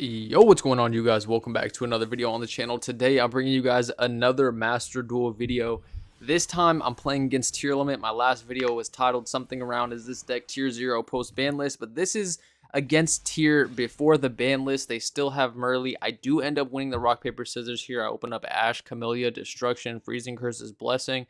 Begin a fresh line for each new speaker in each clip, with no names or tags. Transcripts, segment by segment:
Yo, what's going on, you guys? Welcome back to another video on the channel. Today I'm bringing you guys another Masterduel video. This time I'm playing against tier limit. My last video was titled something around "Is this deck tier 0 post ban list?" But this is against tier before the ban list. They still have Merly. I do end up winning the rock paper scissors here. I open up Ash, Camellia, Destruction, Freezing Curses, Blessing.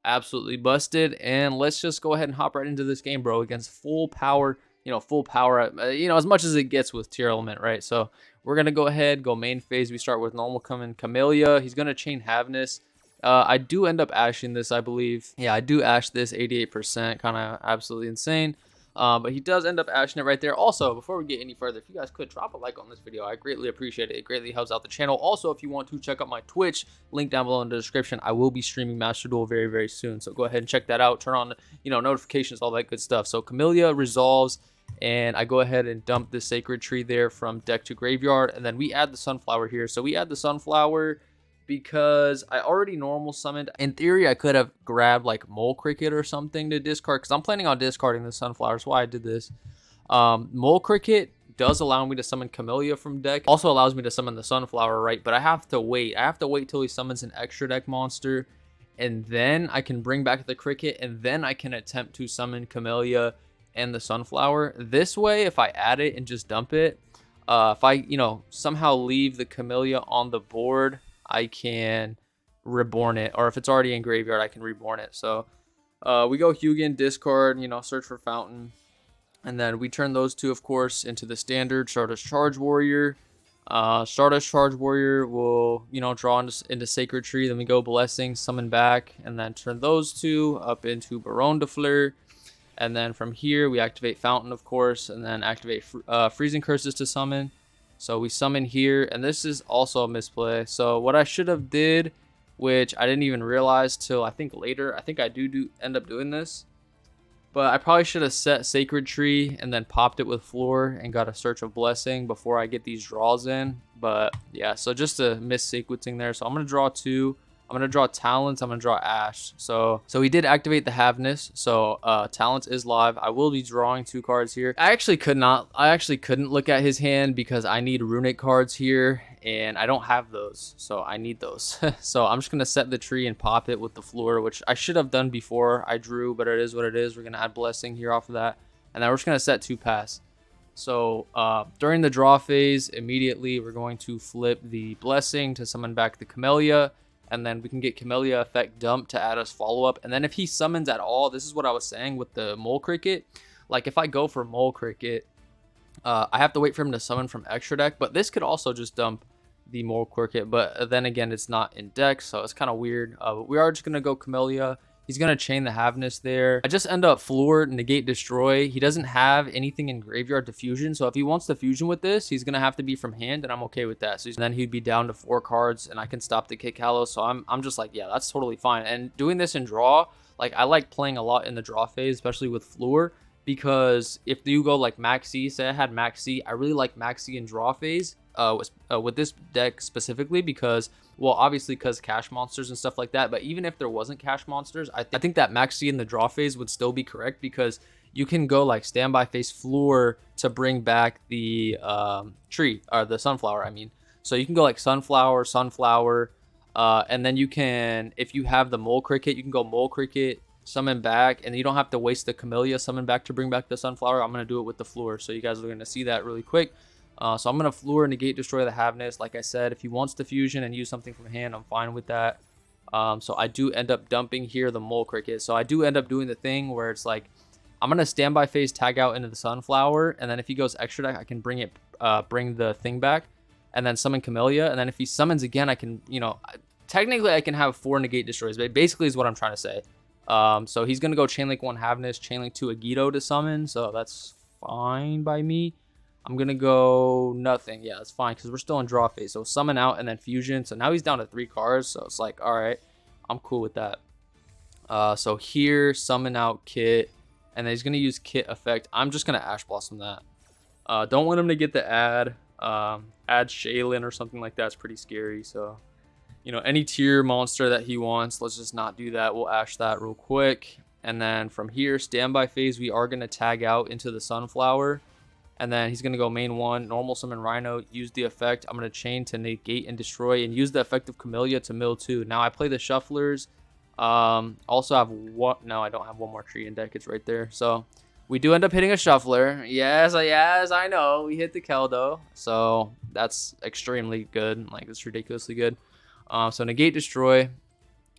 Absolutely busted. And let's just go ahead and hop right into this game, bro, against full power. Full power, as much as it gets with tier element, right? So we're going to go ahead, go main phase. We start with normal coming Camellia. He's going to chain Havness. I do end up ashing this, I believe. Yeah, I do ash this 88%, kind of absolutely insane. But he does end up ashing it right there. Also, before we get any further, if you guys could drop a like on this video, I greatly appreciate it. It greatly helps out the channel. Also, if you want to check out my Twitch, link down below in the description. I will be streaming Masterduel very, very soon. So go ahead and check that out. Turn on, notifications, all that good stuff. So Camellia resolves. And I go ahead and dump the sacred tree there from deck to graveyard. And then we add the sunflower here. So we add the sunflower because I already normal summoned. In theory, I could have grabbed like Mole Cricket or something to discard, because I'm planning on discarding the sunflower. That's why I did this. Mole Cricket does allow me to summon Camellia from deck. Also allows me to summon the sunflower, right? But I have to wait. I have to wait till he summons an extra deck monster. And then I can bring back the cricket. And then I can attempt to summon Camellia and the sunflower. This way, if I add it and just dump it, if I somehow leave the Camellia on the board, I can reborn it, or if it's already in graveyard, I can reborn it. So we go Hugin, discard, search for fountain, and then we turn those two, of course, into the standard Stardust Charge Warrior. Stardust Charge Warrior will draw into Sacred Tree. Then we go Blessing, summon back, and then turn those two up into Baron de Fleur. And then from here, we activate Fountain, of course, and then activate Freezing Curses to summon. So we summon here, and this is also a misplay. So what I should have did, which I didn't even realize till I think later, I think I do end up doing this. But I probably should have set Sacred Tree and then popped it with Floor and got a Search of Blessing before I get these draws in. But yeah, so just a mis-sequencing there. So I'm going to draw two. I'm going to draw Talents. I'm going to draw Ash. So we did activate the Havness. So Talents is live. I will be drawing two cards here. I actually couldn't look at his hand because I need Runic cards here. And I don't have those. So I need those. So I'm just going to set the tree and pop it with the Floor, which I should have done before I drew. But it is what it is. We're going to add Blessing here off of that. And then we're just going to set two pass. So during the draw phase, immediately we're going to flip the Blessing to summon back the Camellia. And then we can get Camellia effect dump to add us follow-up. And then if he summons at all, this is what I was saying with the Mole Cricket. Like if I go for Mole Cricket, I have to wait for him to summon from extra deck. But this could also just dump the Mole Cricket. But then again, it's not in deck, so it's kind of weird. But we are just going to go Camellia. He's going to chain the Havness there. I just end up Floor, negate, destroy. He doesn't have anything in graveyard to fusion. So if he wants to fusion with this, he's going to have to be from hand, and I'm okay with that. So then he'd be down to 4 cards, and I can stop the Kick Hallow. So I'm just like, yeah, that's totally fine. And doing this in draw, like I like playing a lot in the draw phase, especially with Floor, because if you go like Maxi, say I had Maxi, I really like Maxi in draw phase. With this deck specifically, because, well, obviously because cash monsters and stuff like that, but even if there wasn't cash monsters, I think that Maxi in the draw phase would still be correct, because you can go like standby face Floor to bring back the tree, or the sunflower, I mean. So you can go like sunflower, and then you can, if you have the Mole Cricket, you can go Mole Cricket, summon back, and you don't have to waste the Camellia summon back to bring back the sunflower. I'm going to do it with the Floor, so you guys are going to see that really quick. So I'm going to Floor, negate, destroy the Havness. Like I said, if he wants to fusion and use something from hand, I'm fine with that. So I do end up dumping here the Mole Cricket. So I do end up doing the thing where it's like, I'm going to standby phase tag out into the sunflower. And then if he goes extra deck, I can bring the thing back and then summon Camellia. And then if he summons again, I can, technically I can have 4 negate destroys. But basically is what I'm trying to say. So he's going to go Chainlink 1 Havness, Chainlink 2 Agito to summon. So that's fine by me. I'm going to go nothing. Yeah, it's fine because we're still in draw phase. So summon out and then fusion. So now he's down to 3 cards. So it's like, all right, I'm cool with that. So here, summon out Kit. And then he's going to use Kit effect. I'm just going to Ash Blossom that. Don't want him to get the add Shaylin or something like that. It's pretty scary. So, any tier monster that he wants, let's just not do that. We'll Ash that real quick. And then from here, standby phase, we are going to tag out into the sunflower. And then he's going to go main 1, normal summon Rhino, use the effect. I'm going to chain to negate and destroy, and use the effect of Camellia to mill 2. Now I play the Shufflers. Also have what? No, I don't have one more tree in deck. It's right there. So we do end up hitting a Shuffler. Yes, I know. We hit the Keldo. So that's extremely good. Like, it's ridiculously good. So negate, destroy.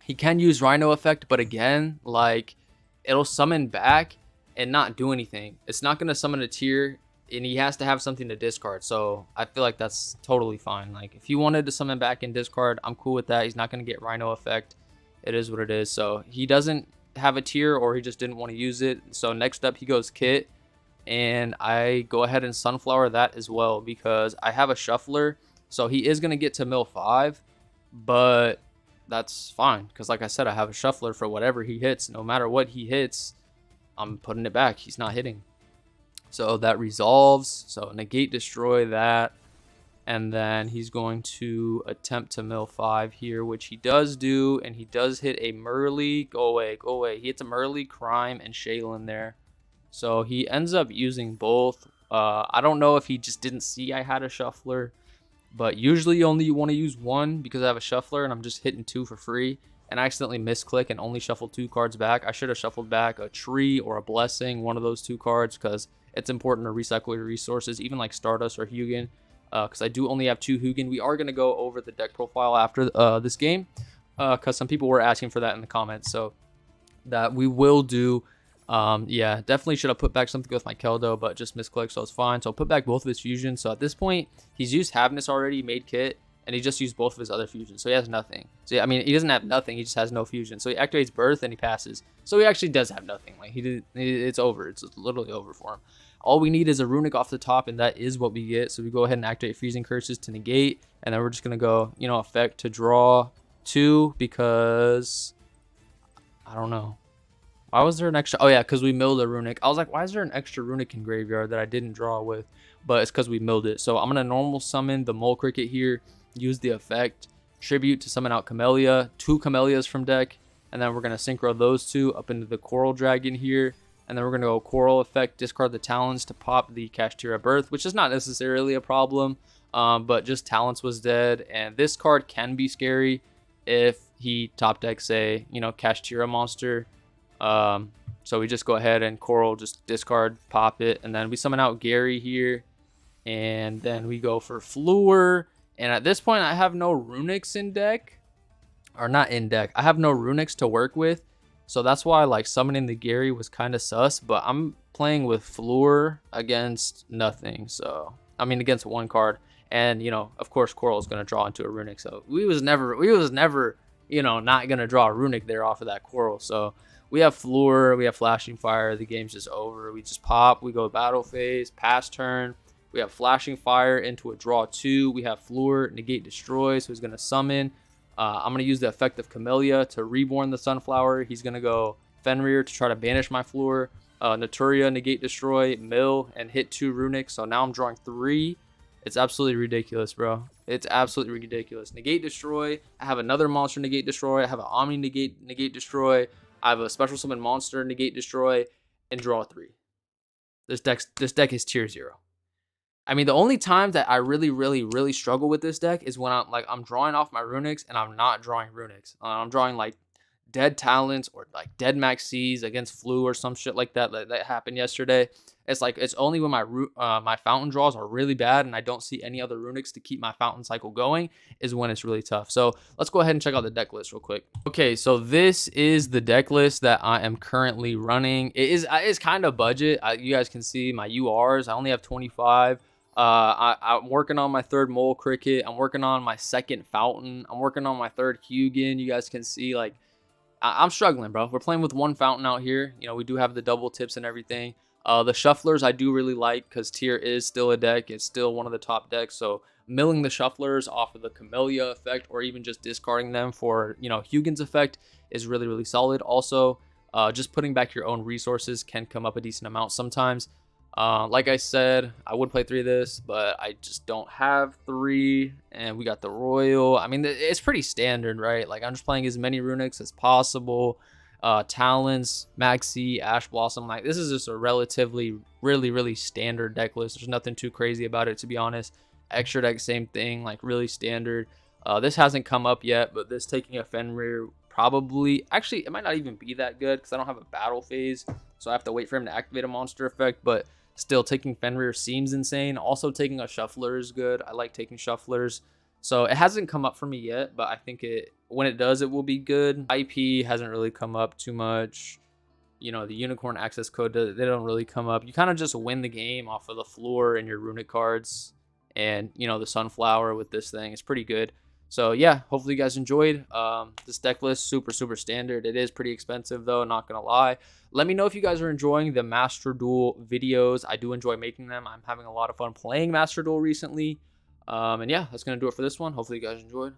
He can use Rhino effect, but again, like, it'll summon back and not do anything. It's not going to summon a tier, and he has to have something to discard. So I feel like that's totally fine. Like, if he wanted to summon back and discard, I'm cool with that. He's not going to get Rhino effect. It is what it is. So he doesn't have a tier, or he just didn't want to use it. So next up, he goes Kit, and I go ahead and Sunflower that as well because I have a Shuffler. So he is going to get to mill 5, but that's fine because, like I said, I have a Shuffler for whatever he hits. No matter what he hits, I'm putting it back. He's not hitting. So that resolves. So negate, destroy that. And then he's going to attempt to mill 5 here, which he does do. And he does hit a Murley. Go away, go away. He hits a Murley, Crime, and Shaylin there. So he ends up using both. I don't know if he just didn't see I had a Shuffler. But usually you only want to use 1 because I have a Shuffler and I'm just hitting 2 for free. And I accidentally misclick and only shuffle 2 cards back. I should have shuffled back a Tree or a Blessing, one of those 2 cards, because it's important to recycle your resources, even like Stardust or Hugin, because I do only have 2 Hugin. We are going to go over the deck profile after this game, because some people were asking for that in the comments. So that we will do. Yeah, definitely should have put back something with my Keldo, but just misclicked, so it's fine. So I'll put back both of his fusions. So at this point, he's used Havness already, made Kit, and he just used both of his other fusions. So he has nothing. So yeah, I mean, he doesn't have nothing. He just has no fusion. So he activates Birth and he passes. So he actually does have nothing. Like, it's over. It's literally over for him. All we need is a Runic off the top, and that is what we get. So we go ahead and activate Freezing Curses to negate, and then we're just gonna go, you know, effect to draw 2 because I don't know. Why was there an extra? Oh, yeah, because we milled a Runic. I was like, why is there an extra Runic in Graveyard that I didn't draw with? But it's because we milled it. So I'm going to normal summon the Mole Cricket here, use the effect, Tribute to summon out Camellia, 2 Camellias from deck, and then we're going to synchro those 2 up into the Coral Dragon here. And then we're going to go Coral effect, discard the Talons to pop the Kashtira Birth, which is not necessarily a problem, but just Talents was dead. And this card can be scary if he top decks, say, you know, Kashtira monster. So we just go ahead and Coral, just discard, pop it, and then we summon out Gary here, and then we go for Fluor. And at this point, I have no Runics in deck, or not in deck. I have no Runics to work with, so that's why like summoning the Gary was kind of sus. But I'm playing with Fluor against nothing, so I mean against 1 card, and you know, of course, Coral is gonna draw into a Runic, so we was never, you know, not gonna draw a Runic there off of that Coral. So we have Fluor, we have Flashing Fire, the game's just over. We just pop, we go battle phase, pass turn. We have Flashing Fire into a draw 2. We have Fluor, negate, destroy, so he's going to summon. I'm going to use the effect of Camellia to reborn the Sunflower. He's going to go Fenrir to try to banish my Fluor. Naturia, negate, destroy, mill, and hit 2 Runics. So now I'm drawing 3. It's absolutely ridiculous, bro. It's absolutely ridiculous. Negate, destroy. I have another monster, negate, destroy. I have an Omni, negate, destroy. I have a special summon monster, negate, destroy, and draw 3. This deck is tier 0. I mean, the only time that I really struggle with this deck is when I'm drawing off my Runics and I'm not drawing Runics. I'm drawing like dead Talents or like dead Maxis against Flu or some shit like that that happened yesterday. It's like it's only when my fountain draws are really bad and I don't see any other Runics to keep my fountain cycle going is when it's really tough. So let's go ahead and check out the deck list real quick. Okay, so this is the deck list that I am currently running. It's kind of budget. You guys can see my URs. I only have 25. I'm working on my 3rd Mole Cricket. I'm working on my 2nd Fountain. I'm working on my 3rd Hugin. You guys can see, like, I'm struggling, bro. We're playing with 1 Fountain out here. You know, we do have the double tips and everything. The Shufflers I do really like because tier is still a deck. It's still one of the top decks. So milling the Shufflers off of the Camellia effect or even just discarding them for, you know, Hugin's effect is really solid. Also, just putting back your own resources can come up a decent amount sometimes. Like I said, I would play 3 of this, but I just don't have 3. And we got the Royal. I mean, it's pretty standard, right? Like, I'm just playing as many Runics as possible. Talons, Maxi, Ash Blossom. Like, this is just a relatively really standard deck list. There's nothing too crazy about it, to be honest. Extra deck, same thing, like really standard. This hasn't come up yet, but this taking a Fenrir probably, actually, it might not even be that good because I don't have a battle phase, so I have to wait for him to activate a monster effect. But still, taking Fenrir seems insane. Also, taking a Shuffler is good. I like taking Shufflers. So it hasn't come up for me yet, but I think when it does, it will be good. IP hasn't really come up too much. You know, the Unicorn access code, they don't really come up. You kind of just win the game off of the floor and your runic cards. And, you know, the Sunflower with this thing is pretty good. So, yeah, hopefully you guys enjoyed. This deck list, super standard. It is pretty expensive, though, not going to lie. Let me know if you guys are enjoying the Master Duel videos. I do enjoy making them. I'm having a lot of fun playing Master Duel recently. And yeah, that's going to do it for this one. Hopefully you guys enjoyed.